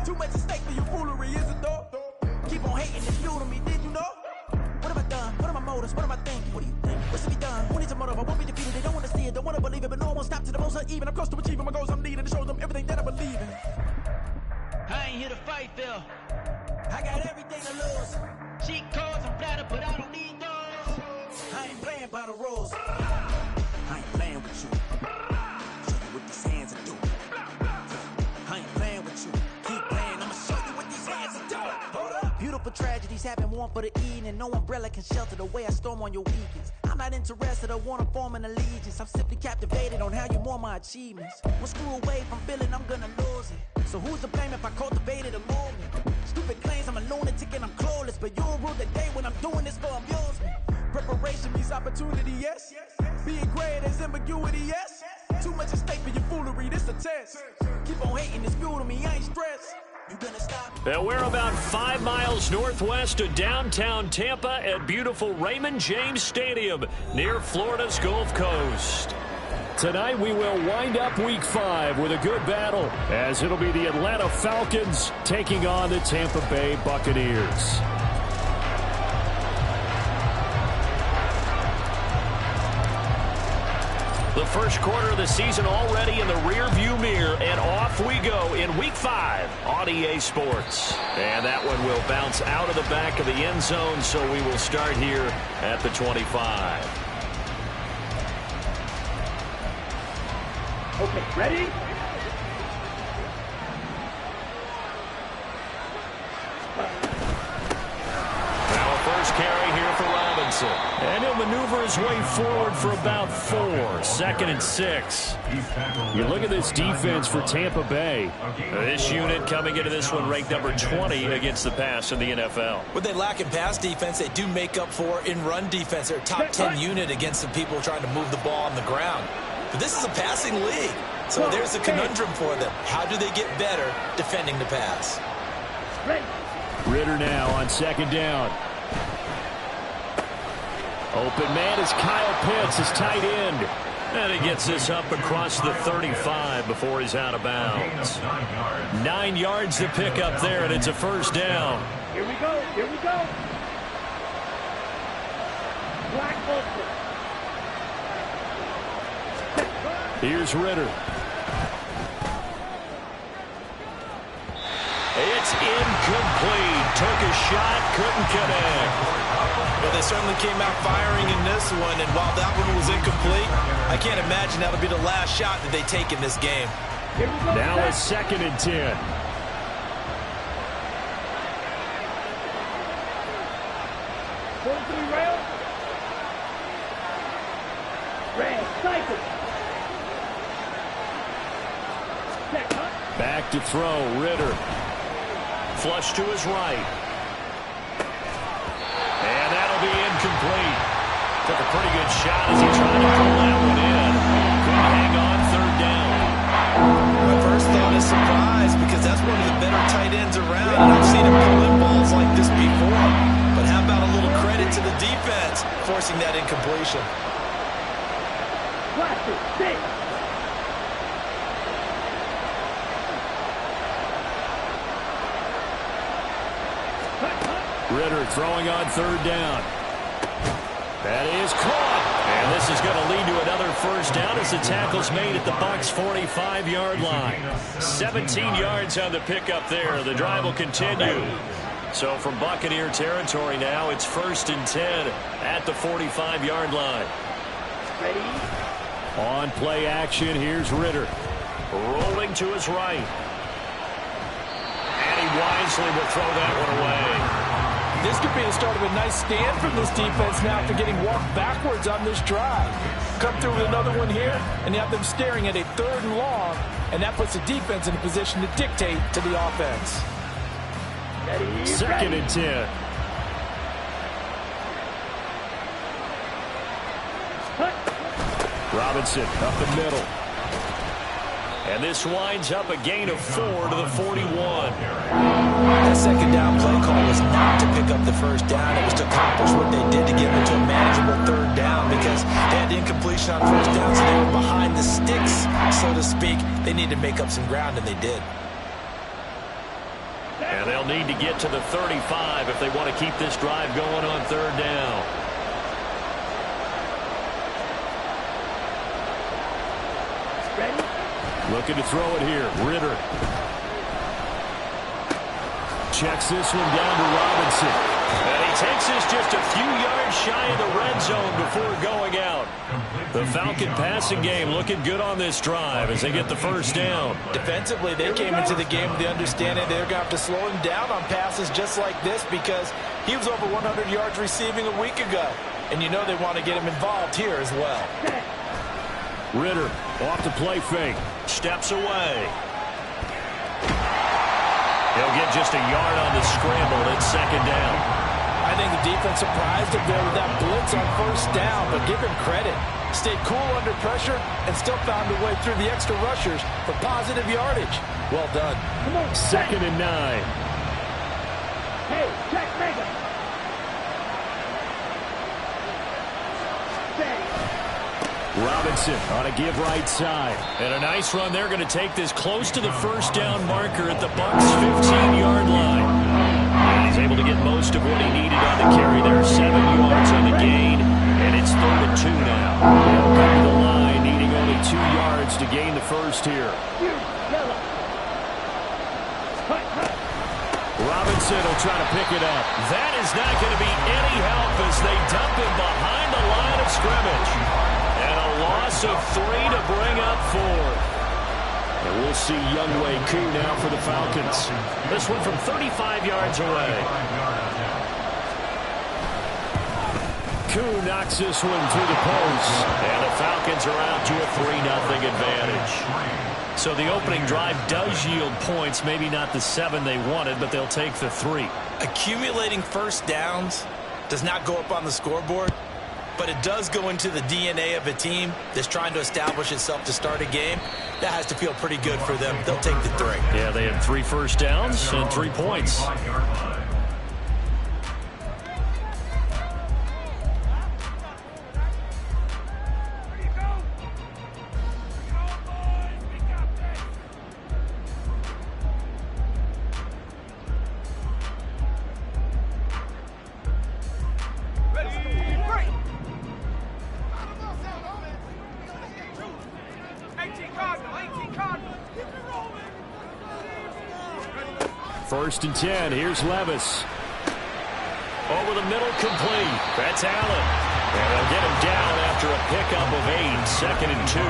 Too much at stake for your foolery, is it though? Keep on hating, it's new to me, did you know? What have I done? What are my motives? What am I thinking? What do you think? What's to be done? Who needs a motive? I won't be defeated. They don't want to see it, don't want to believe it, but no one won't stop to the most uneven. I'm close to achieving my goals. I'm needing to show them everything that I believe in. I ain't here to fight, Phil. I got everything to lose. Cheat codes, I'm flattered, but I don't need those. I ain't playing by the rules. I ain't playing with you. Show you what these hands are doing. I ain't playing with you. Keep playing, I'ma show you what these hands are doing. Hold up. Beautiful tragedies happen, one for the evening. No umbrella can shelter the way I storm on your weekends. I'm not interested, I wanna form an allegiance. I'm simply captivated on how you more my achievements. One screw away from feeling I'm gonna lose it. So who's to blame if I cultivated a movement? Stupid claims I'm a lunatic and I'm clueless, but you'll rule the day when I'm doing this for amusement. Preparation means opportunity, yes. Being great is ambiguity, yes. Too much at stake for your foolery, this a test. Keep on hating, it's fuel to me, I ain't stressed. You gonna stop? We're about 5 miles northwest of downtown Tampa at beautiful Raymond James Stadium near Florida's Gulf Coast. Tonight we will wind up Week 5 with a good battle, as it'll be the Atlanta Falcons taking on the Tampa Bay Buccaneers. The first quarter of the season already in the rear-view mirror, and off we go in Week 5 on EA Sports. And that one will bounce out of the back of the end zone, so we will start here at the 25. Okay, ready? Now a first carry here for Robinson. And he'll maneuver his way forward for about 4. 2nd and 6. You look at this defense for Tampa Bay. This unit coming into this one ranked number 20 against the pass in the NFL. What they lack in pass defense, they do make up for in run defense. They're a top 10 unit against the people trying to move the ball on the ground. But this is a passing league, so there's a conundrum for them. How do they get better defending the pass? Ritter now on 2nd down. Open man is Kyle Pitts, his tight end. And he gets this up across the 35 before he's out of bounds. 9 yards to pick up there, and it's a first down. Here we go, here we go. Black Vulture. Here's Ritter. It's incomplete. Took a shot, couldn't connect. Well, they certainly came out firing in this one, and while that one was incomplete, I can't imagine that'll be the last shot that they take in this game. Now it's 2nd and 10. Back to throw, Ritter. Flush to his right. And that'll be incomplete. Took a pretty good shot as he tried to pull that one in. Couldn't hang on 3rd down. My first thought is surprise, because that's one of the better tight ends around, and I've seen him pull in balls like this before. But how about a little credit to the defense forcing that incompletion? Ritter throwing on 3rd down. That is caught. And this is going to lead to another first down as the tackle's made at the Bucs' 45-yard line. 17 yards on the pickup there. The drive will continue. So from Buccaneer territory now, it's 1st and 10 at the 45-yard line. Ready? On play action, here's Ritter. Rolling to his right. And he wisely will throw that one away. This could be the start of a nice stand from this defense now after getting walked backwards on this drive. Come through with another one here, and you have them staring at a 3rd and long, and that puts the defense in a position to dictate to the offense. 2nd and 10. Robinson up the middle. And this winds up a gain of 4 to the 41. That 2nd down play call was not to pick up the first down. It was to accomplish what they did to get into a manageable 3rd down, because they had incompletion on 1st down, so they were behind the sticks, so to speak. They needed to make up some ground, and they did. And they'll need to get to the 35 if they want to keep this drive going on third down. Ready? Looking to throw it here. Ritter. Checks this one down to Robinson. And he takes this just a few yards shy of the red zone before going out. The Falcon passing game looking good on this drive as they get the first down. Defensively, they came into the game with the understanding they're going to have to slow him down on passes just like this because he was over 100 yards receiving a week ago. And you know they want to get him involved here as well. Ritter off the play fake. Steps away. He'll get just a yard on the scramble. It's second down. I think the defense surprised him there with that blitz on first down, but give him credit. Stayed cool under pressure and still found a way through the extra rushers for positive yardage. Well done. Come on. Second and 9. Hey, check Mega. Robinson on a give right side. And a nice run. They're going to take this close to the first down marker at the Bucs' 15-yard line. And he's able to get most of what he needed on the carry there. 7 yards on the gain, and it's 3rd and 2 now. They'll come to the line, needing only 2 yards to gain the first here. Robinson will try to pick it up. That is not going to be any help as they dump him behind the line of scrimmage. And a loss of 3 to bring up 4. And we'll see Younghoe Koo now for the Falcons. This one from 35 yards away. Koo knocks this one through the post. And the Falcons are out to a 3-0 advantage. So the opening drive does yield points. Maybe not the 7 they wanted, but they'll take the 3. Accumulating first downs does not go up on the scoreboard, but it does go into the DNA of a team that's trying to establish itself to start a game. That has to feel pretty good for them. They'll take the 3. Yeah, they had 3 first downs and 3 points. First and 10. Here's Levis. Over the middle, complete. That's Allen. And they'll get him down after a pickup of 8. Second and 2. 8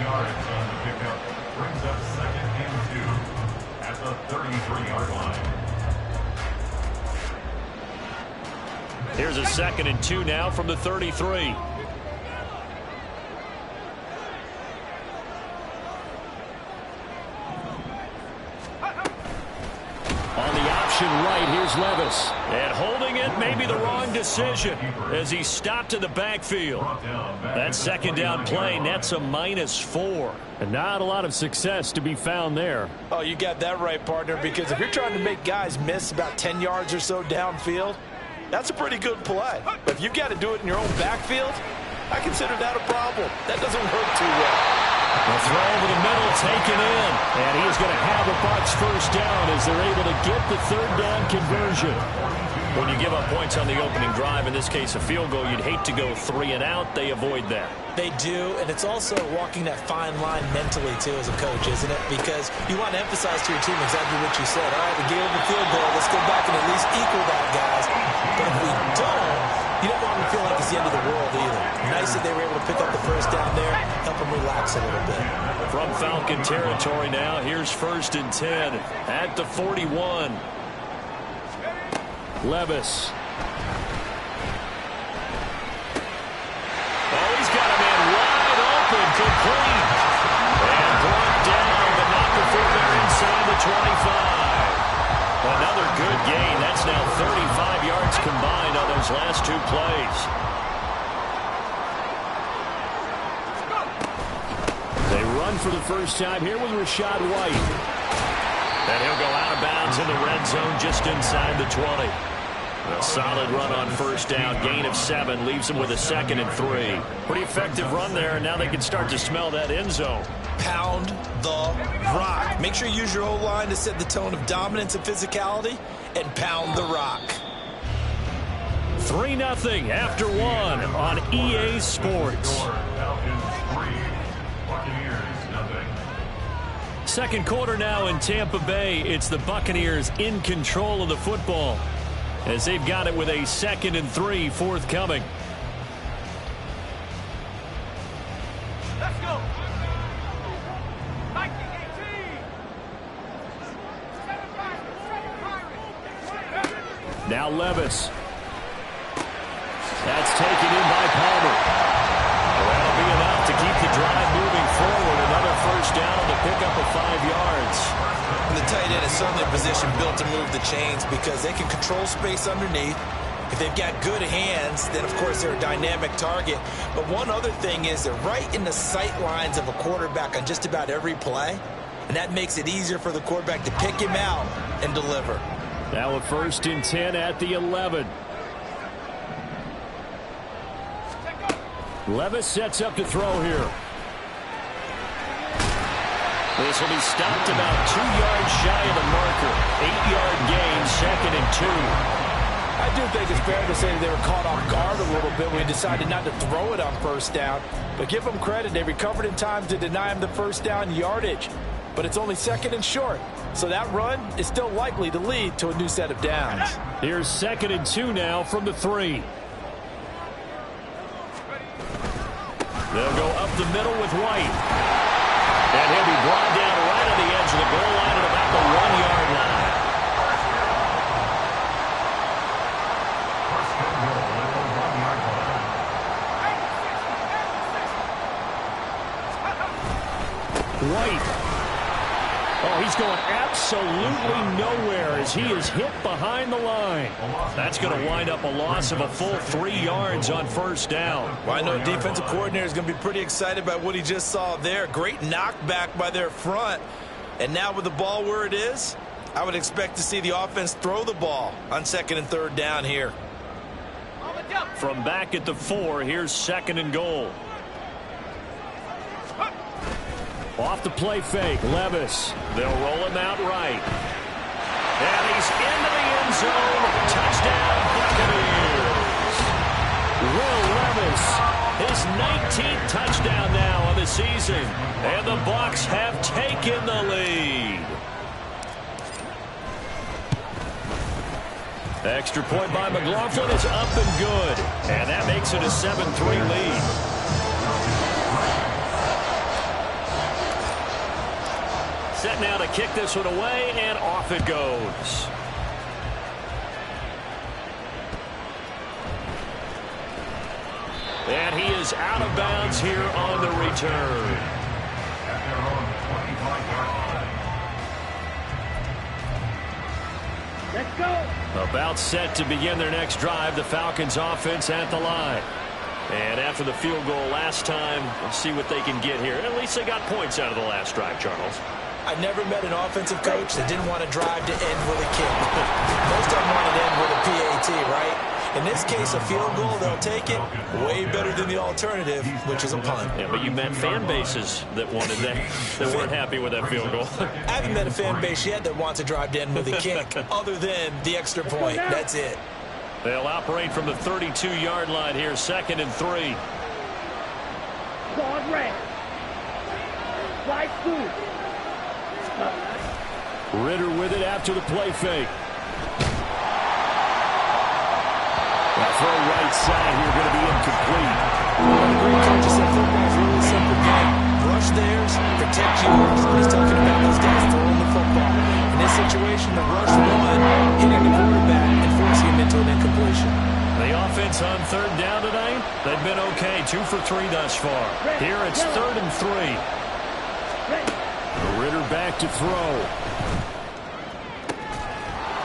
yards on the pickup. Brings up 2nd and 2 at the 33-yard line. Here's a 2nd and 2 now from the 33. Right, here's Levis. And holding it may be the wrong decision as he stopped in the backfield. That 2nd down play nets a -4. And not a lot of success to be found there. Oh, you got that right, partner, because if you're trying to make guys miss about 10 yards or so downfield, that's a pretty good play. But if you've got to do it in your own backfield, I consider that a problem. That doesn't work too well. The throw over the middle taken in. And he is going to have the Bucs first down as they're able to get the 3rd down conversion. When you give up points on the opening drive, in this case a field goal, you'd hate to go 3 and out. They avoid that. They do, and it's also walking that fine line mentally, too, as a coach, isn't it? Because you want to emphasize to your team exactly what you said. All right, we gave up a field goal. Let's go back and at least equal that, guys. But if we don't, you don't want them to feel like it's the end of the world either. Nice that they were able to pick up the first down there, help them relax a little bit. From Falcon territory now, here's 1st and 10 at the 41. Levis. Oh, he's got a man wide open, complete. And brought down, but not before they're inside the 25. Another good gain. That's now 35 yards combined on those last 2 plays. They run for the first time here with Rachaad White. And he'll go out of bounds in the red zone just inside the 20. A solid run on first down. Gain of 7 leaves them with a 2nd and 3. Pretty effective run there, and now they can start to smell that end zone. Pound the rock. Make sure you use your O-line to set the tone of dominance and physicality, and pound the rock. 3-0 after 1 on EA Sports. Falcons 3, Buccaneers 0. Second quarter now in Tampa Bay. It's the Buccaneers in control of the football as they've got it with a 2nd and 3 forthcoming. Let's go. Now Levis. That's taken in by Palmer. That'll be enough to keep the drive moving forward. Another first down to pick up of 5 yards. And the tight end is certainly a position built to move the chains because they can control space underneath. If they've got good hands, then of course they're a dynamic target. But one other thing is they're right in the sight lines of a quarterback on just about every play. And that makes it easier for the quarterback to pick him out and deliver. Now a 1st and 10 at the 11. Levis sets up to throw here. This will be stopped about 2 yards shy of the marker. 8-yard gain, 2nd and 2. I do think it's fair to say that they were caught off guard a little bit when we decided not to throw it on 1st down. But give them credit. They recovered in time to deny him the 1st down yardage. But it's only 2nd and short. So that run is still likely to lead to a new set of downs. Here's 2nd and 2 now from the 3. They'll go up the middle with White. And he'll be brought down right on the edge of the goal line at about the 1-yard line. First and goal at the 1-yard line. White. Oh, he's going absolutely nowhere as he is hit behind the line. That's going to wind up a loss of a full 3 yards on 1st down. Well, I know defensive coordinator is going to be pretty excited about what he just saw there. Great knockback by their front. And now with the ball where it is, I would expect to see the offense throw the ball on 2nd and 3rd down here. From back at the 4, here's 2nd and goal. Off the play fake, Levis. They'll roll him out right. And he's into the end zone. Touchdown, Buccaneers. Will Levis, his 19th touchdown now of the season. And the Bucs have taken the lead. Extra point by McLaughlin is up and good. And that makes it a 7-3 lead. Set now to kick this one away, and off it goes. And he is out of bounds here on the return. At their own 25-yard line. Let's go. About set to begin their next drive, the Falcons offense at the line. And after the field goal last time, we'll see what they can get here. At least they got points out of the last drive, Charles. I never met an offensive coach that didn't want to drive to end with a kick. Most of them want to end with a PAT, right? In this case, a field goal, they'll take it. Way better than the alternative, which is a punt. Yeah, but you met fan bases that wanted that weren't happy with that field goal. I haven't met a fan base yet that wants to drive to end with a kick other than the extra point. That's it. They'll operate from the 32-yard line here, 2nd and 3. Guard red. Right through. Ritter with it after the play fake. That throw right side here going to be incomplete. Great coach said football is a really simple game. Rush theirs, protect yours. And he's talking about those guys throwing the football. In this situation, the rush one, hitting the quarterback and forcing him into an incompletion. The offense on 3rd down tonight, they've been okay. 2 for 3 thus far. Here it's 3rd and 3. Ritter back to throw.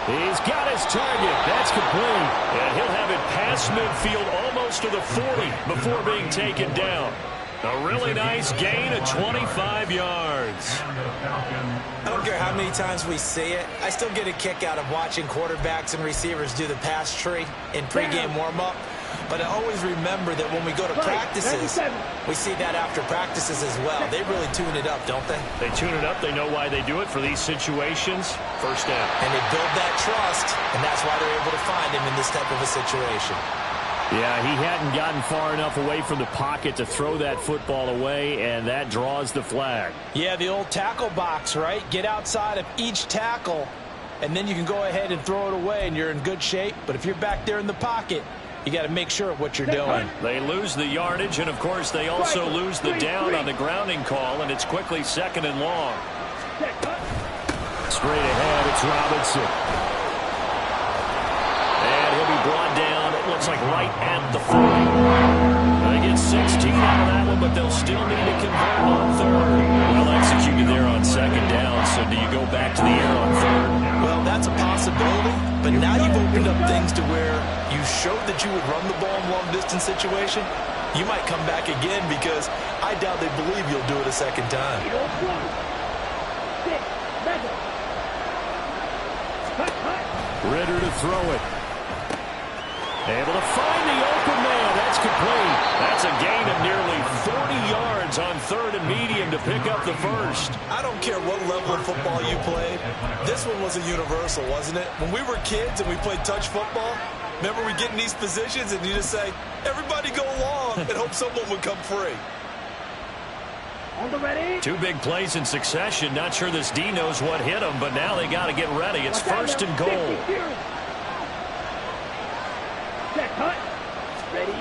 He's got his target. That's complete. And he'll have it past midfield almost to the 40 before being taken down. A really nice gain of 25 yards. I don't care how many times we see it. I still get a kick out of watching quarterbacks and receivers do the pass tree in pregame warm-up. But I always remember that when we go to practices, we see that after practices as well. They really tune it up, don't they? They tune it up. They know why they do it for these situations. First down. And they build that trust, and that's why they're able to find him in this type of a situation. Yeah, he hadn't gotten far enough away from the pocket to throw that football away, and that draws the flag. Yeah, the old tackle box, right? Get outside of each tackle, and then you can go ahead and throw it away, and you're in good shape. But if you're back there in the pocket, you got to make sure of what you're doing. They lose the yardage, and, of course, they also lose the down on the grounding call, and it's quickly 2nd and long. Straight ahead, it's Robinson. And he'll be brought down, it looks like right at the 40. They get 16 out of that one, but they'll still need to convert on 3rd. Well executed there on 2nd down, so do you go back to the air on 3rd? Well, that's a possibility, but now you've opened up things to where you showed that you would run the ball in long-distance situation. You might come back again because I doubt they believe you'll do it a 2nd time. Ritter to throw it. Able to find the open man. That's complete. That's a gain of nearly 40 yards on 3rd and medium to pick up the first. I don't care what level of football you played. This one was a universal, wasn't it? When we were kids and we played touch football, remember we get in these positions and you just say, everybody go along and hope someone would come free. On the ready. 2 big plays in succession. Not sure this D knows what hit him, but now they got to get ready. It's 1st and goal. Set, cut. Ready.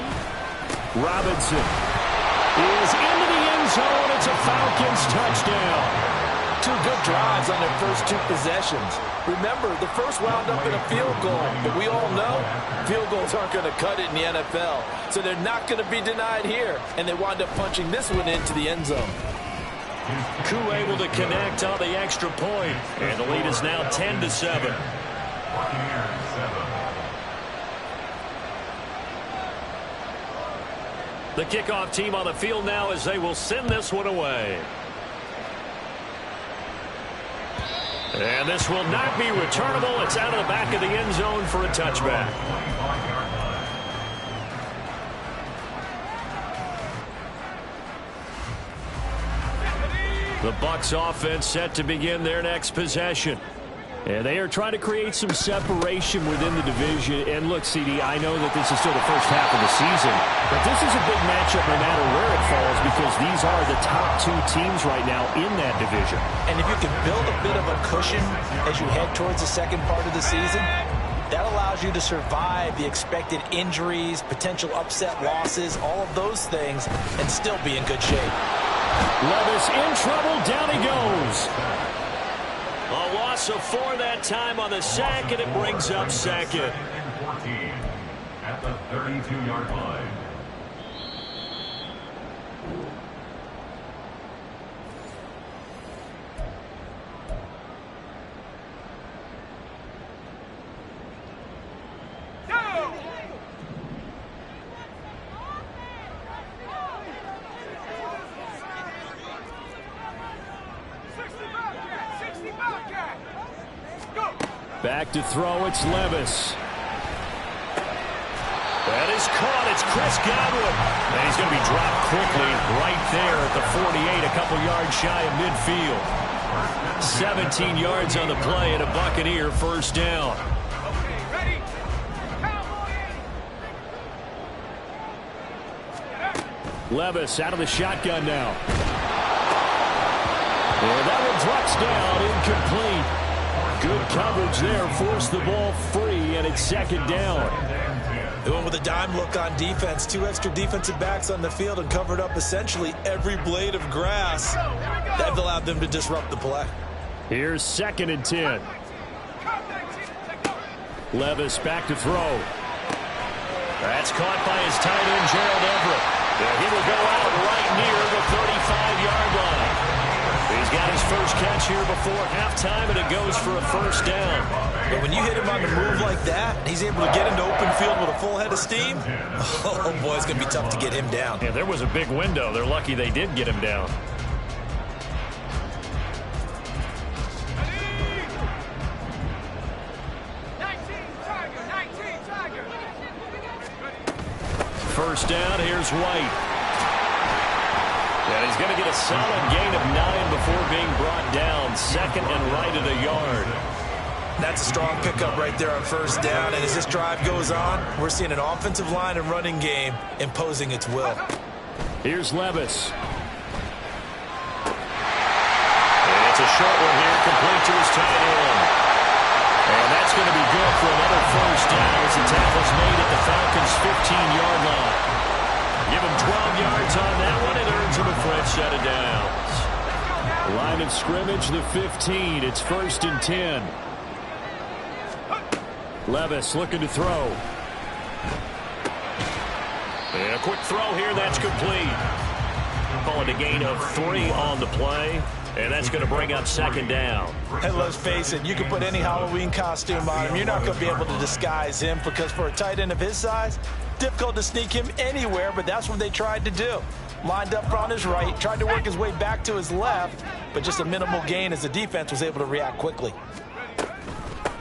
Robinson is into the end zone. It's a Falcons touchdown. 2 good drives on their first 2 possessions. Remember, the first wound up in a field goal, but we all know field goals aren't going to cut it in the NFL, so they're not going to be denied here, and they wind up punching this one into the end zone. Koo able to connect on the extra point, and the lead is now 10-7. The kickoff team on the field now as they will send this one away. And this will not be returnable. It's out of the back of the end zone for a touchback. The Bucs offense set to begin their next possession. And they are trying to create some separation within the division. And look, CD, I know that this is still the first half of the season, but this is a big matchup no matter where it falls because these are the top 2 teams right now in that division. And if you can build a bit of a cushion as you head towards the second part of the season, that allows you to survive the expected injuries, potential upset losses, all of those things, and still be in good shape. Levis in trouble. Down he goes. A loss of 4 that time on the sack, and it brings up 2nd. 14 at the 32-yard line. Back to throw, it's Levis. That is caught, it's Chris Godwin. And he's going to be dropped quickly right there at the 48, a couple yards shy of midfield. 17 yards on the play and a Buccaneer first down. Levis out of the shotgun now. And that one drops down, incomplete. Good coverage there, forced the ball free, and it's 2nd down. They went with a dime look on defense. 2 extra defensive backs on the field and covered up essentially every blade of grass. That allowed them to disrupt the play. Here's 2nd and 10. Levis back to throw. That's caught by his tight end, Gerald Everett. And he will go out right near the 35-yard line. He's got his first catch here before halftime, and it goes for a first down. But when you hit him on the move like that, he's able to get into open field with a full head of steam. Oh, boy, it's going to be tough to get him down. Yeah, there was a big window. They're lucky they did get him down. first down. Here's White. And he's going to get a solid gain of 9 before being brought down. Second and right at a yard. That's a strong pickup right there on first down. And as this drive goes on, we're seeing an offensive line and running game imposing its will. Here's Levis. And it's a short one here, complete to his tight end. And that's going to be good for another first down as the tackle's made at the Falcons' 15-yard line. Give him 12 yards on that one. It earns him a fresh set of downs. Line of scrimmage, the 15. It's 1st and 10. Levis looking to throw. And a quick throw here. That's complete. Call it a gain of 3 on the play. And that's going to bring up 2nd down. And let's face it, you can put any Halloween costume on him. You're not going to be able to disguise him because for a tight end of his size, difficult to sneak him anywhere, but that's what they tried to do. Lined up on his right, tried to work his way back to his left, but just a minimal gain as the defense was able to react quickly.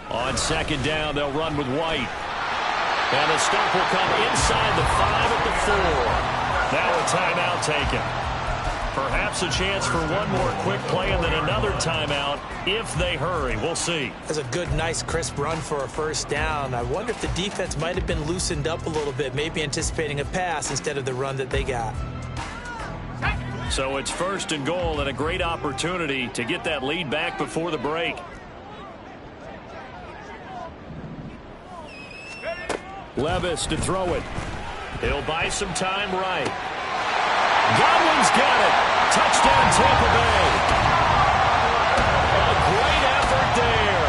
On 2nd down, they'll run with White. And the stop will come inside the 5 at the 4. Now a timeout taken. Perhaps a chance for one more quick play and then another timeout if they hurry. We'll see. That's a good, nice, crisp run for a first down. I wonder if the defense might have been loosened up a little bit, maybe anticipating a pass instead of the run that they got. So it's 1st and goal and a great opportunity to get that lead back before the break. Levis to throw it. He'll buy some time right. Godwin's got it. Touchdown, Tampa Bay. A great effort there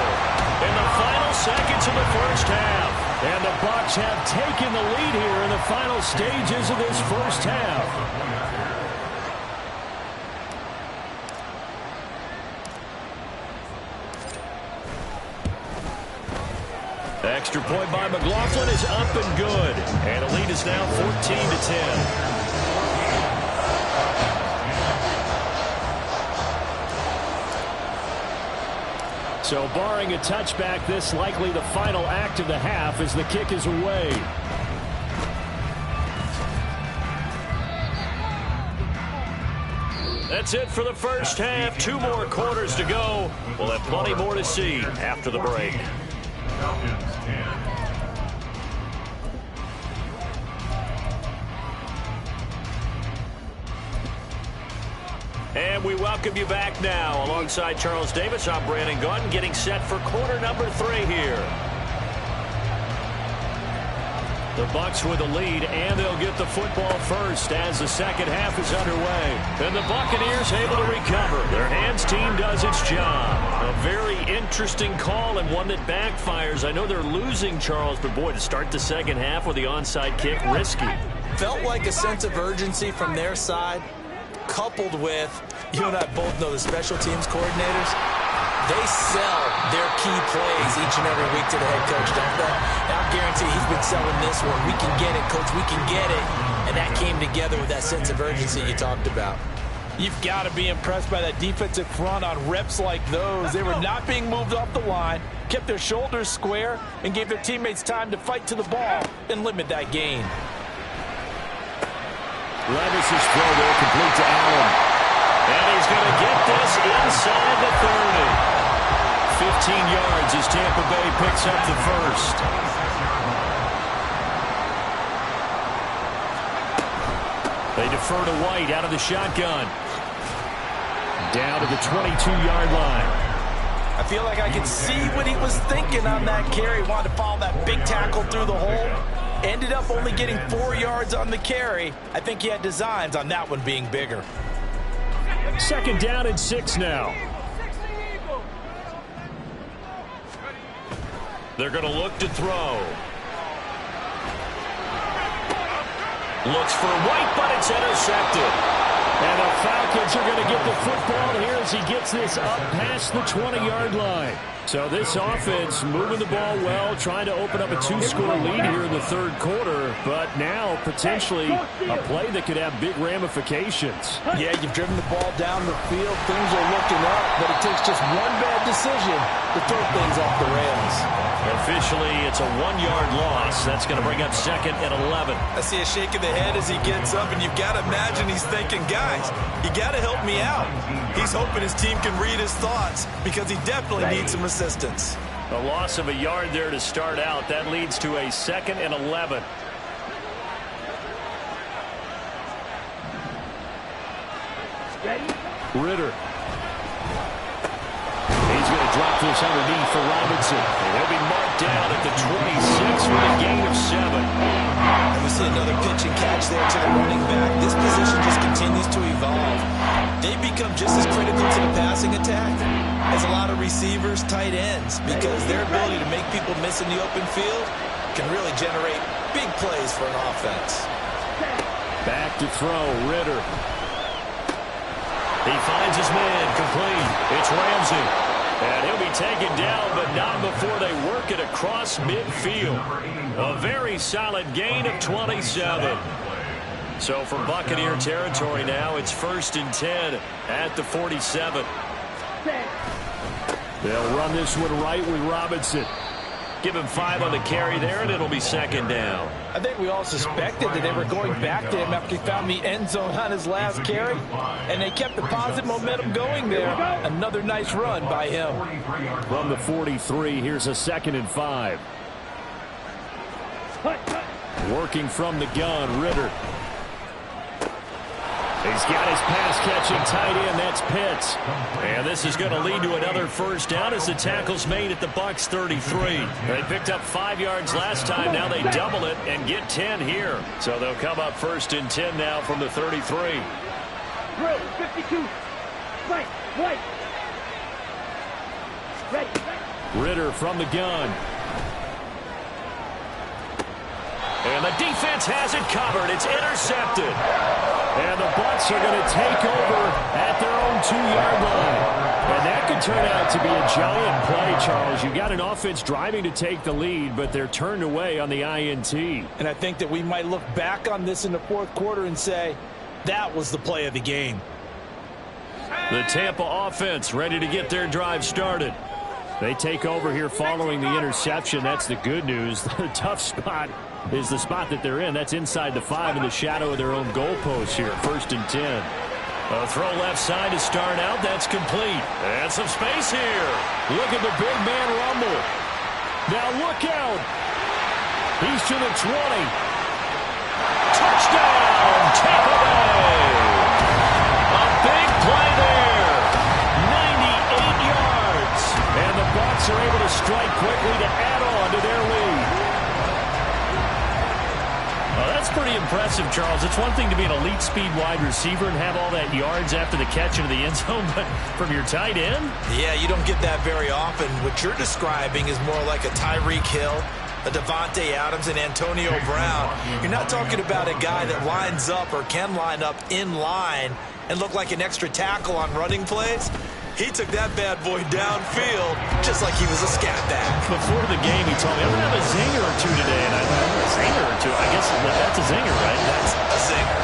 in the final seconds of the first half. And the Bucs have taken the lead here in the final stages of this first half. Extra point by McLaughlin is up and good. And the lead is now 14-10. So barring a touchback, this likely the final act of the half as the kick is away. That's it for the first half. 2 more quarters to go. We'll have plenty more to see after the break. Falcons 10. And we welcome you back now. Alongside Charles Davis, I'm Brandon Gaudin, getting set for quarter number 3 here. The Bucs with the lead, and they'll get the football first as the second half is underway. And the Buccaneers able to recover. Their hands team does its job. A very interesting call and one that backfires. I know they're losing, Charles, but boy, to start the second half with the onside kick, risky. Felt like a sense of urgency from their side, coupled with, you and I both know the special teams coordinators, they sell their key plays each and every week to the head coach, don't they? And I guarantee he's been selling this one. We can get it, coach, we can get it. And that came together with that sense of urgency you talked about. You've got to be impressed by that defensive front on reps like those. They were not being moved off the line, kept their shoulders square, and gave their teammates time to fight to the ball and limit that gain. Levis' throw there complete to Allen. And he's going to get this inside the 30. 15 yards as Tampa Bay picks up the first. They defer to White out of the shotgun. Down to the 22-yard line. I feel like I can see what he was thinking on that carry. Wanted to follow that big tackle through the hole. Ended up only getting 4 yards on the carry. I think he had designs on that one being bigger. Second down and 6 now. They're going to look to throw. Looks for White, but it's intercepted. And the Falcons are going to get the football here as he gets this up past the 20-yard line. So this offense moving the ball well, trying to open up a 2-score lead here in the third quarter, but now potentially a play that could have big ramifications. Yeah, you've driven the ball down the field. Things are looking up, but it takes just one bad decision to throw things off the rails. Officially, it's a 1-yard loss. That's going to bring up 2nd and 11. I see a shake of the head as he gets up, and you've got to imagine he's thinking, guys, you got to help me out. He's hoping his team can read his thoughts because he definitely needs some assistance. A loss of a yard there to start out. That leads to a 2nd and 11. Ritter. He's going to drop this underneath for Robinson. And he'll be marked down at the 26 for a gain of 7. And we see another pitch and catch there to the running back. This position just continues to evolve. They become just as critical to the passing attack as a lot of receivers, tight ends, because their ability to make people miss in the open field can really generate big plays for an offense. Back to throw, Ritter. He finds his man, complete. It's Ramsey. And he'll be taken down, but not before they work it across midfield. A very solid gain of 27. So for Buccaneer territory now, it's 1st and 10 at the 47. They'll run this one right with Robinson. Give him 5 on the carry there, and it'll be 2nd down. I think we all suspected that they were going back to him after he found the end zone on his last carry, and they kept the positive momentum going there. Another nice run by him. From the 43, here's a 2nd and 5. Working from the gun, Ritter. He's got his pass-catching tight end. That's Pitts. And this is going to lead to another first down as the tackle's made at the Bucs 33. They picked up 5 yards last time. Now they double it and get 10 here. So they'll come up 1st and 10 now from the 33. 52. Right. Ready. Ritter from the gun. And the defense has it covered. It's intercepted. And the Bucs are going to take over at their own 2-yard line. And that could turn out to be a giant play, Charles. You've got an offense driving to take the lead, but they're turned away on the INT. And I think that we might look back on this in the fourth quarter and say, that was the play of the game. The Tampa offense ready to get their drive started. They take over here following the interception. That's the good news. The tough spot is the spot that they're in. That's inside the 5 in the shadow of their own goalpost here. 1st and 10. A throw left side to start out. That's complete. And some space here. Look at the big man rumble. Now look out. He's to the 20. Touchdown, Tampa Bay. A big play there. 98 yards. And the Bucs are able to strike quickly to add on to their lead. Well, that's pretty impressive, Charles. It's one thing to be an elite speed wide receiver and have all that yards after the catch into the end zone, but from your tight end? Yeah, you don't get that very often. What you're describing is more like a Tyreek Hill, a Devontae Adams, and Antonio Brown. You're not talking about a guy that lines up or can line up in line and look like an extra tackle on running plays. He took that bad boy downfield just like he was a scat back. Before the game, he told me, I'm going to have a zinger or two today. And I thought, a zinger or two? I guess that's a zinger, right? That's a zinger.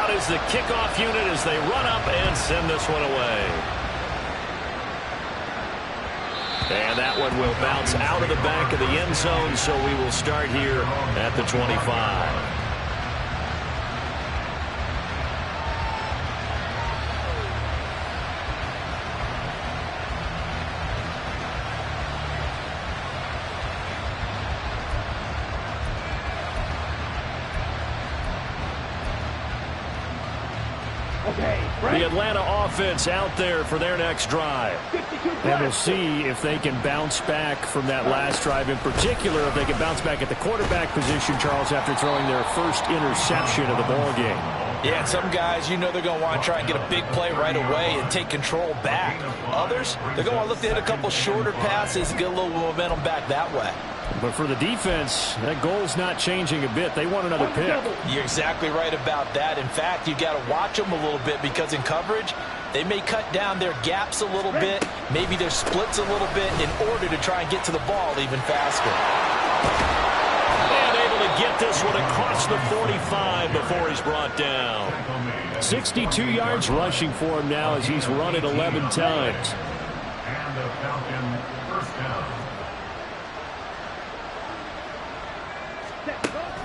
Out is the kickoff unit as they run up and send this one away. And that one will bounce out of the back of the end zone, so we will start here at the 25. The Atlanta offense out there for their next drive. And we'll see if they can bounce back from that last drive. In particular, if they can bounce back at the quarterback position, Charles, after throwing their first interception of the ball game. Yeah, and some guys, you know they're going to want to try and get a big play right away and take control back. Others, they're going to want to look to hit a couple shorter passes and get a little momentum back that way. But for the defense, that goal's not changing a bit. They want another pick. You're exactly right about that. In fact, you've got to watch them a little bit because in coverage, they may cut down their gaps a little bit, maybe their splits a little bit in order to try and get to the ball even faster. And able to get this one across the 45 before he's brought down. 62 yards rushing for him now as he's run it 11 times. And the Falcon first down.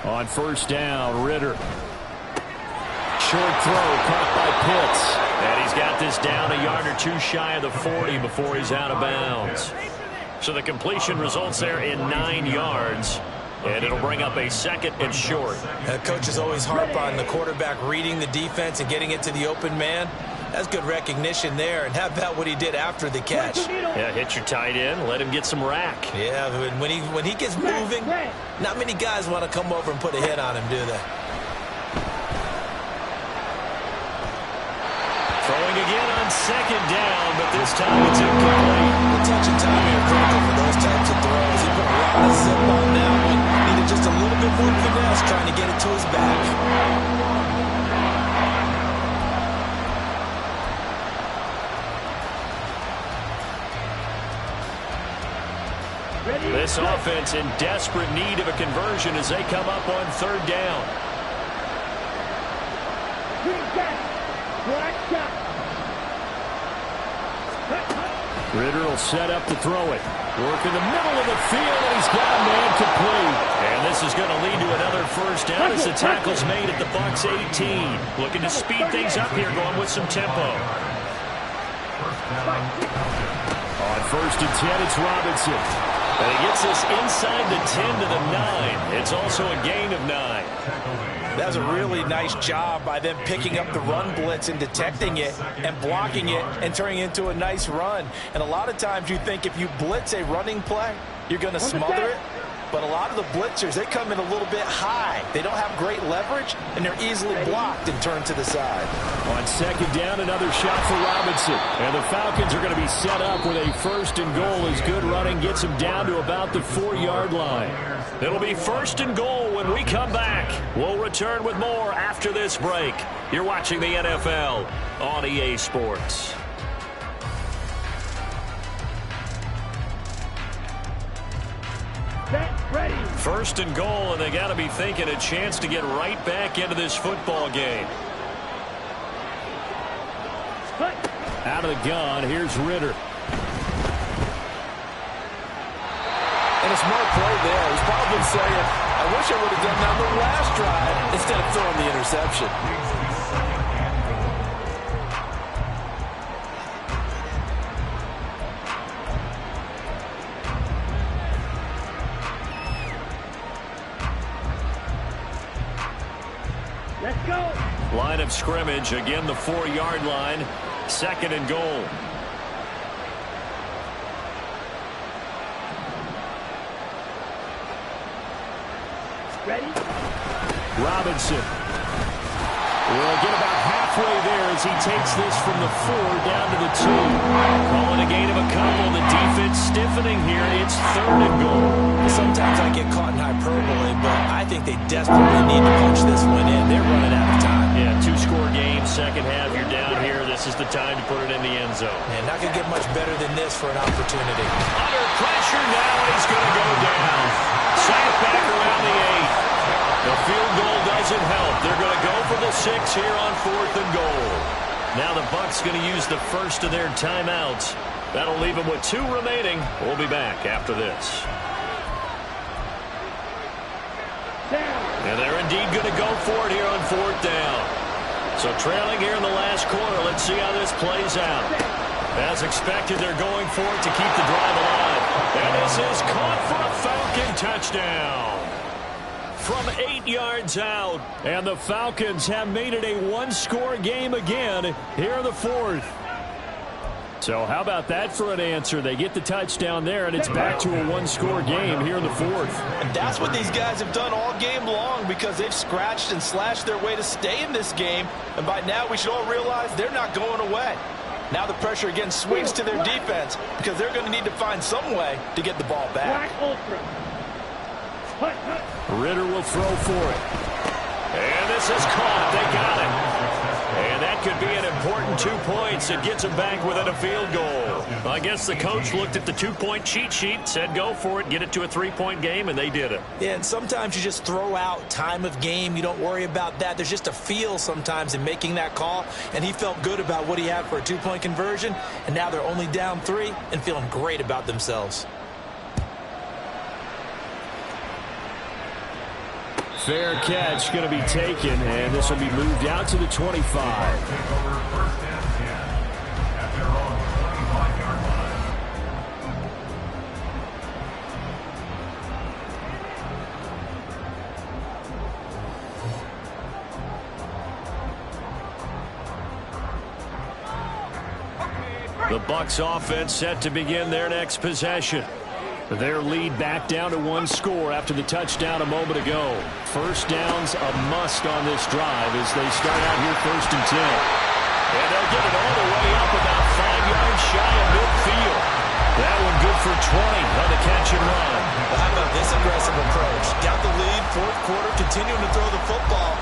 On first down, Ritter. Short throw caught by Pitts. And he's got this down a yard or two shy of the 40 before he's out of bounds. So the completion results there in 9 yards. And it'll bring up a second and short. Coaches always harp on the quarterback reading the defense and getting it to the open man. That's good recognition there. And how about what he did after the catch? Yeah, hit your tight end, let him get some rack. Yeah, when he gets moving, not many guys want to come over and put a hit on him, do they? Throwing again on second down, but this time it's incomplete. The touch and time here critical for those types of throws. He put a lot of zip on that one. Needed just a little bit more finesse trying to get it to his back. This offense in desperate need of a conversion as they come up on third down. Ritter will set up to throw it. Work in the middle of the field, and he's got a man complete. And this is going to lead to another first down as the tackle's made at the Bucs 18. Looking to speed things up here, going with some tempo. On first and 10, it's Robinson. And he gets this inside the 10 to the 9. It's also a gain of 9. That was a really nice job by them picking up the run blitz and detecting it and blocking it and turning it into a nice run. And a lot of times you think if you blitz a running play, you're going to smother it. But a lot of the blitzers, they come in a little bit high. They don't have great leverage, and they're easily blocked and turned to the side. On second down, another shot for Robinson. And the Falcons are going to be set up with a first and goal as good running gets them down to about the 4-yard line. It'll be first and goal when we come back. We'll return with more after this break. You're watching the NFL on EA Sports. Ready. First and goal, and they got to be thinking a chance to get right back into this football game. Out of the gun, here's Ritter. And a smart play there. He's probably saying, I wish I would have done that on the last drive instead of throwing the interception. Let's go. Line of scrimmage, again the 4-yard line. Second and goal. Ready? Robinson will get about halfway there as he takes this from the 4 down to the 2. Calling a gain of a couple. The defense stiffening here. It's third and goal. Sometimes I get caught in hyperbole, but I think they desperately need to punch this one in. They're running out of time. Yeah, 2-score game, second half. You're down here. This is the time to put it in the end zone. And not going to get much better than this for an opportunity. Under pressure now, he's going to go down. Sacked back around the 8. The field goal doesn't help. They're going to go for the 6 here on 4th and goal. Now the Bucs going to use the first of their timeouts. That'll leave them with 2 remaining. We'll be back after this. And they're indeed going to go for it here on 4th down. So trailing here in the last quarter. Let's see how this plays out. As expected, they're going for it to keep the drive alive. And this is caught for a Falcon touchdown. From 8 yards out. And the Falcons have made it a 1-score game again here in the 4th. So how about that for an answer? They get the touchdown there, and it's back to a 1-score game here in the 4th. And that's what these guys have done all game long because they've scratched and slashed their way to stay in this game. And by now, we should all realize they're not going away. Now the pressure again swings to their defense because they're going to need to find some way to get the ball back. Black Ultra. Ritter will throw for it. And this is caught. They got it. And that could be an important 2 points. It gets them back within a field goal. I guess the coach looked at the 2-point cheat sheet, said go for it, get it to a 3-point game, and they did it. Yeah, and sometimes you just throw out time of game. You don't worry about that. There's just a feel sometimes in making that call, and he felt good about what he had for a 2-point conversion, and now they're only down 3 and feeling great about themselves. Fair catch going to be taken, and this will be moved out to the 25. The Bucs offense set to begin their next possession. Their lead back down to 1 score after the touchdown a moment ago. First down's a must on this drive as they start out here 1st and 10. And they'll get it all the way up about 5 yards shy of midfield. That one good for 20 on the catch and run. Well, how about this aggressive approach? Got the lead, 4th quarter, continuing to throw the football.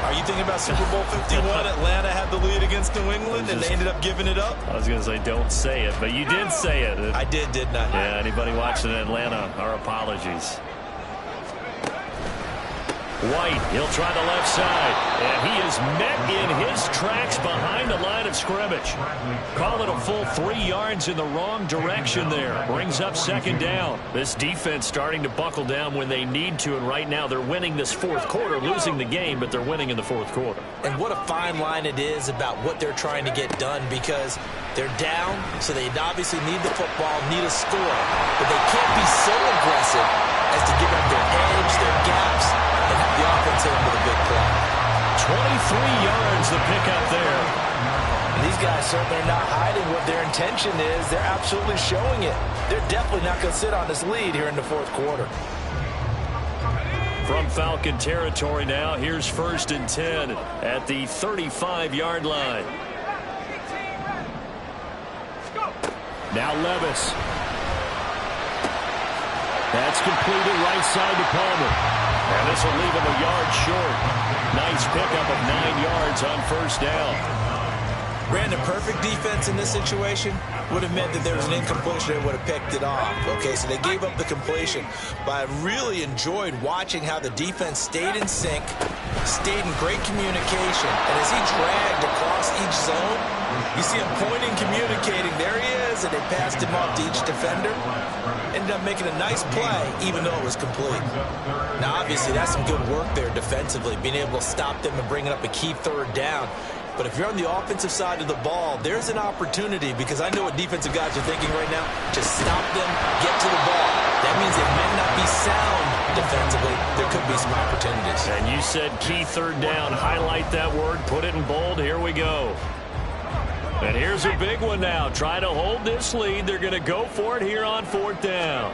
Are you thinking about Super Bowl 51? Atlanta had the lead against New England, and they ended up giving it up? I was going to say, don't say it, but you did say it. I did, didn't I? Yeah, anybody watching in Atlanta, our apologies. White, he'll try the left side, and he is met in his tracks behind the line of scrimmage. Call it a full 3 yards in the wrong direction there. Brings up 2nd down. This defense starting to buckle down when they need to, and right now they're winning this 4th quarter, losing the game, but they're winning in the 4th quarter. And what a fine line it is about what they're trying to get done, because they're down, so they obviously need the football, need a score, but they can't be so aggressive as to give up their edge, their gaps, and have the offense hit them with a big play. 23 yards the pickup there. And these guys certainly are not hiding what their intention is. They're absolutely showing it. They're definitely not going to sit on this lead here in the 4th quarter. From Falcon territory now, here's 1st and 10 at the 35-yard line. Now Levis. That's completed right side to Palmer. And this will leave him a yard short. Nice pickup of 9 yards on 1st down. Brandon, perfect defense in this situation would have meant that there was an incompletion. They would have picked it off. Okay, so they gave up the completion. But I really enjoyed watching how the defense stayed in sync, stayed in great communication. And as he dragged across each zone, you see him pointing, communicating. There he is, and they passed him off to each defender. Ended up making a nice play, even though it was complete. Now, obviously, that's some good work there defensively, being able to stop them and bringing up a key 3rd down. But if you're on the offensive side of the ball, there's an opportunity, because I know what defensive guys are thinking right now. Just stop them, get to the ball. That means they may not be sound defensively. There could be some opportunities. And you said key 3rd down. Highlight that word, put it in bold. Here we go. And here's a big one now. Trying to hold this lead. They're going to go for it here on 4th down.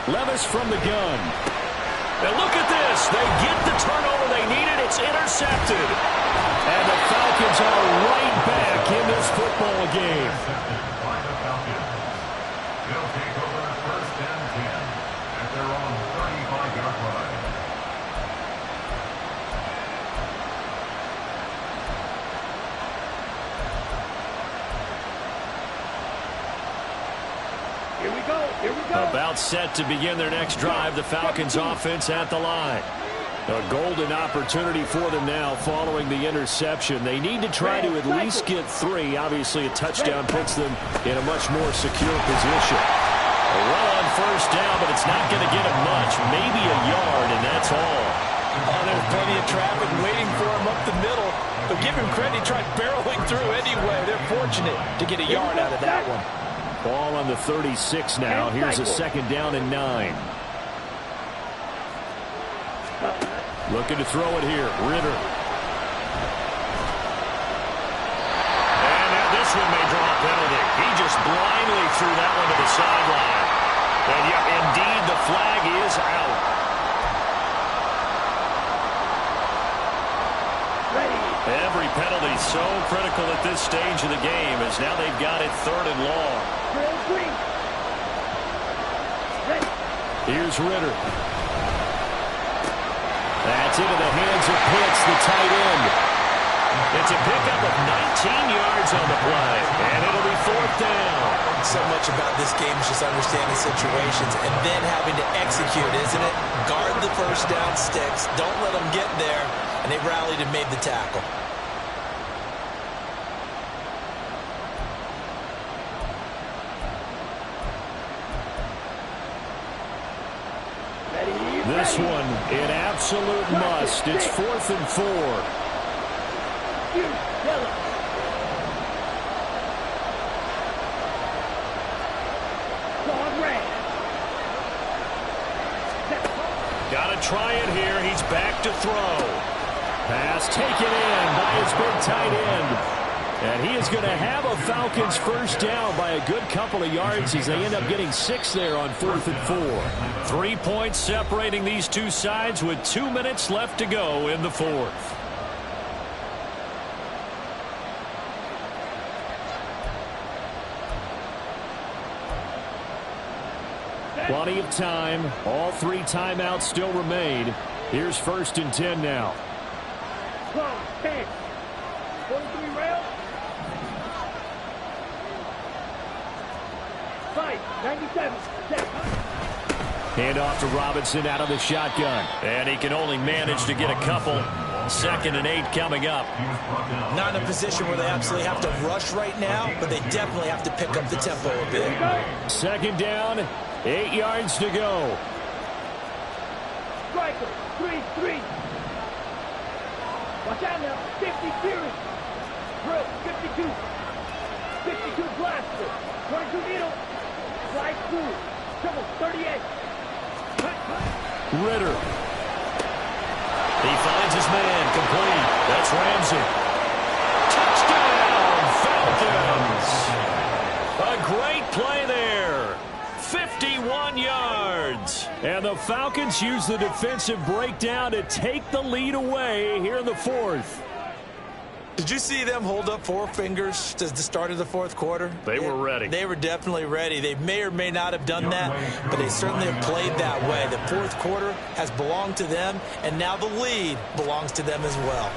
Levis from the gun. And look at this. They get the turnover they needed. It's intercepted. And the Falcons are right back in this football game. They'll take over 1st and 10 at their own 35-yard line. Here we go. Here we go. About set to begin their next drive. The Falcons offense at the line. A golden opportunity for them now following the interception. They need to try to at least get 3. Obviously, a touchdown puts them in a much more secure position. A run on 1st down, but it's not going to get them much. Maybe a yard, and that's all. Oh, there's plenty of traffic waiting for him up the middle. But give him credit, he tried barreling through anyway. They're fortunate to get a yard out of that one. Ball on the 36 now. Here's a 2nd down and 9. Looking to throw it here. Ritter. And this one may draw a penalty. He just blindly threw that one to the sideline. And yeah, indeed, the flag is out. Every penalty so critical at this stage of the game, as now they've got it 3rd and long. Here's Ritter. That's into the hands of Pitts, the tight end. It's a pickup of 19 yards on the play, and it'll be 4th down. So much about this game is just understanding situations and then having to execute, isn't it? Guard the first down sticks. Don't let them get there. And they rallied and made the tackle. This one, an absolute must. It's 4th and 4. Got to try it here. He's back to throw. Pass taken in by his big tight end. And he is going to have a Falcons first down by a good couple of yards as they end up getting 6 there on 4th and 4. 3 points separating these two sides with 2 minutes left to go in the 4th. Plenty of time. All 3 timeouts still remain. Here's 1st and 10 now. 10. 43 rail. 97. Hand off to Robinson out of the shotgun. And he can only manage to get a couple. 2nd and 8 coming up. Not in a position where they absolutely have to rush right now, but they definitely have to pick up the tempo a bit. 2nd down, 8 yards to go. Striker, 3-3. Watch out now, 50 series. Drill, 52. 52 blaster, 22 needle. Slide through, triple, 38. Ritter. He finds his man, complete. That's Ramsey. Touchdown, Falcons. A great play there. 51 yards. And the Falcons use the defensive breakdown to take the lead away here in the 4th. Did you see them hold up 4 fingers to the start of the 4th quarter? They were ready. They were definitely ready. They may or may not have done that, but they certainly have played that way. The 4th quarter has belonged to them, and now the lead belongs to them as well.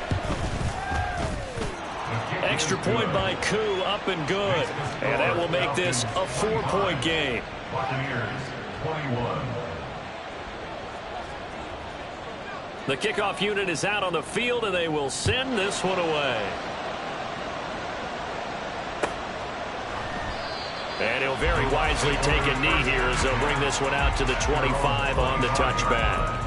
Extra point by Koo, up and good. And that will make this a 4-point game. Buccaneers, 21. The kickoff unit is out on the field, and they will send this one away. And he'll very wisely take a knee here as they'll bring this one out to the 25 on the touchback.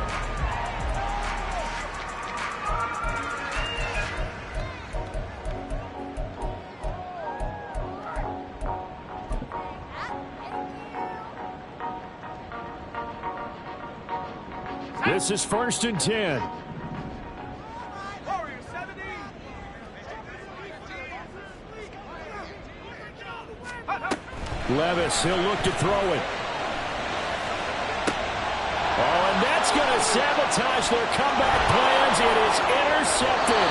This is 1st and 10. Levis, he'll look to throw it. Oh, and that's going to sabotage their comeback plans. It is intercepted.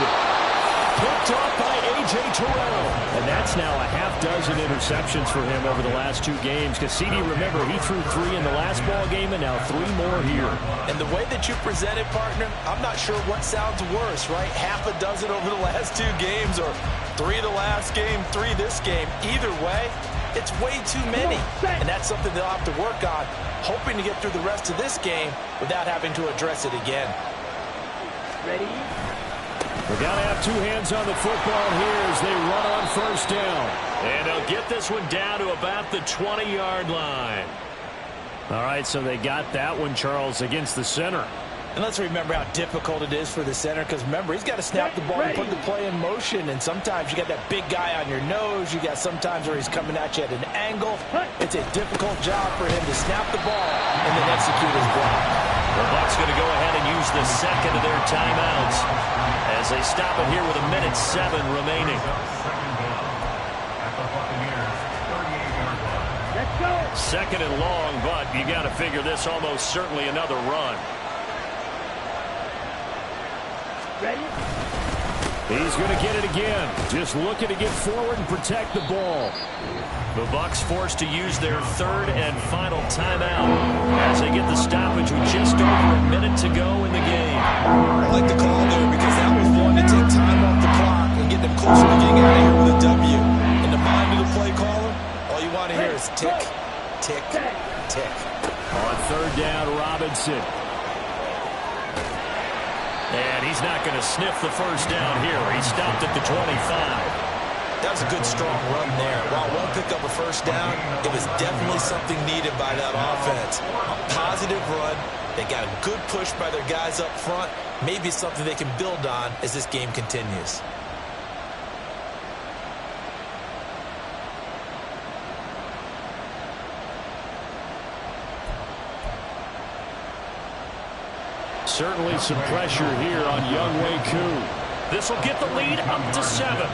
Picked off by A.J. Terrell. And that's now a half-dozen interceptions for him over the last 2 games. Cassidy, remember, he threw 3 in the last ball game and now 3 more here. And the way that you present it, partner, I'm not sure what sounds worse, right? Half a dozen over the last 2 games or 3 the last game, 3 this game. Either way, it's way too many. And that's something they'll have to work on, hoping to get through the rest of this game without having to address it again. Ready? We've got to have 2 hands on the football here as they run on 1st down. And they'll get this one down to about the 20-yard line. All right, so they got that one, Charles, against the center. And let's remember how difficult it is for the center, because remember, he's got to snap the ball and put the play in motion, and sometimes you got that big guy on your nose. You got sometimes where he's coming at you at an angle. It's a difficult job for him to snap the ball and then execute his block. The Bucs going to go ahead and use the 2nd of their timeouts as they stop it here with 1:07 remaining. Let's go. 2nd and long, but you got to figure this almost certainly another run. Ready? He's going to get it again. Just looking to get forward and protect the ball. The Bucs forced to use their third and final timeout as they get the stoppage with just over a minute to go in the game. I like the call there because that was one to take time off the clock and get them closer to getting out of here with a W. In the mind of the play caller, all you want to hear is tick, tick, tick. On third down, Robinson. And he's not going to sniff the first down here. He stopped at the 25. That was a good, strong run there. While it won't pick up a first down, it was definitely something needed by that offense. A positive run. They got a good push by their guys up front. Maybe something they can build on as this game continues. Certainly some pressure here on Younghoe Koo. This will get the lead up to 7.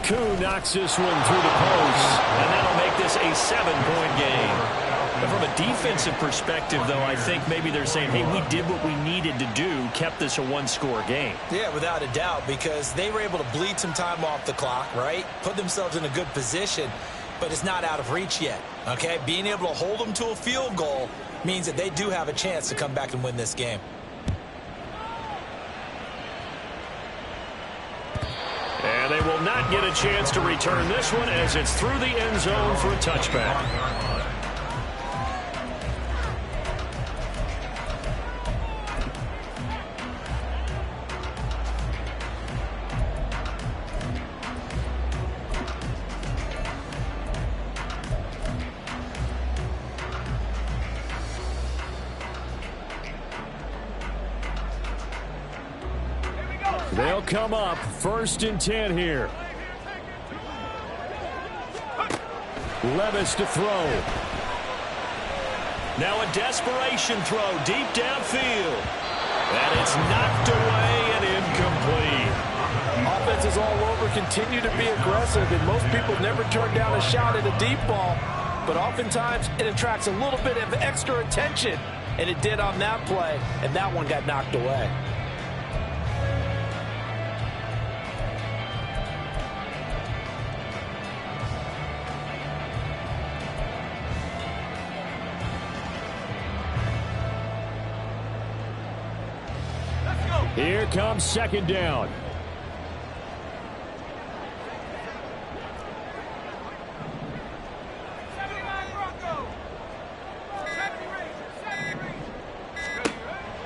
Koo knocks this one through the post, and that'll make this a 7-point game. But from a defensive perspective, though, I think maybe they're saying, hey, we did what we needed to do, kept this a one-score game. Yeah, without a doubt, because they were able to bleed some time off the clock, right? Put themselves in a good position, but it's not out of reach yet, okay? Being able to hold them to a field goal means that they do have a chance to come back and win this game. And they will not get a chance to return this one as it's through the end zone for a touchback. They'll come up 1st and 10 here. Levis to throw. Now a desperation throw deep downfield. And it's knocked away and incomplete. Offenses all over continue to be aggressive, and most people never turn down a shot at a deep ball. But oftentimes it attracts a little bit of extra attention, and it did on that play, and that one got knocked away. Here comes 2nd down.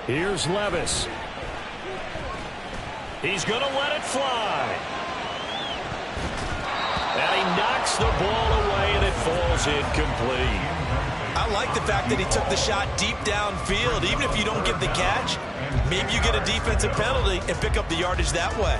Here's Levis. He's going to let it fly. And he knocks the ball away, and it falls incomplete. I like the fact that he took the shot deep downfield. Even if you don't get the catch, maybe you get a defensive penalty and pick up the yardage that way.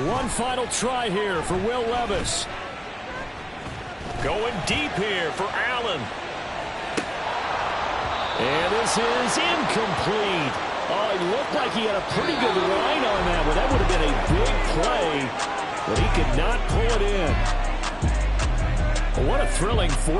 One final try here for Will Levis. Going deep here for Allen. And this is incomplete. Oh, it looked like he had a pretty good line on that one. That would have been a big play, but he could not pull it in. What a thrilling